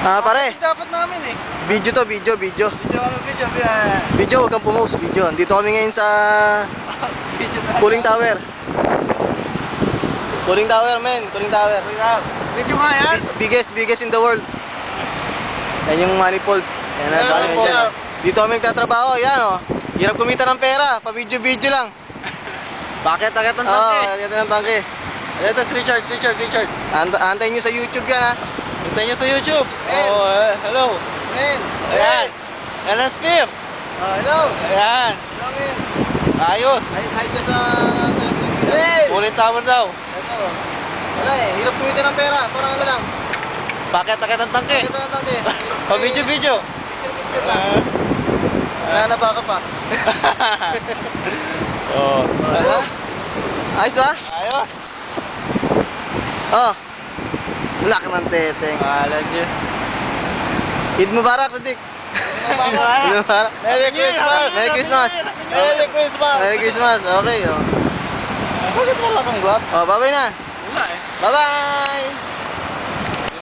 Pare. Dapat namin eh. Video to, video. Video, ano video? Video, huwag kang pumost. Video. Dito kami ngayon sa Video talaga. Cooling Tower. Cooling Tower, men. Cooling Tower. Video nga yan. Biggest in the world. Yan yung manifold. Yan na, Manifold. yan. Dito kami nagtatrabaho. Yan, oh. Hirap kumita ng pera. Pa-video lang. Bakit agad ng tangke? Ito ng tangke. Ito si Richard. Antayin nyo sa YouTube yan, ha. Hintayin nyo sa YouTube. Men. Hello. Men. Ayan. Ayan ang Spiff. Hello. Ayan. Hello, men. Ayos. Hi ka sa Cooling Tower daw. Ito. Wala eh. Hirap kumita ng pera. Parang ano lang. Bakit agad ng tangke? Ito ng tangke. Pa-video. Video lang. Nanaba ka pa. Oh. Ayos ba? Ayos. Oh. Laki ng teteng. Alam nyo. Eid Mubarak, Sadik. Eid Mubarak. Merry Christmas. Merry Christmas. Merry Christmas. Merry Christmas. Okay, oh. Bakit wala kang guwap? Oh, bye-bye na. Wala eh. Bye-bye.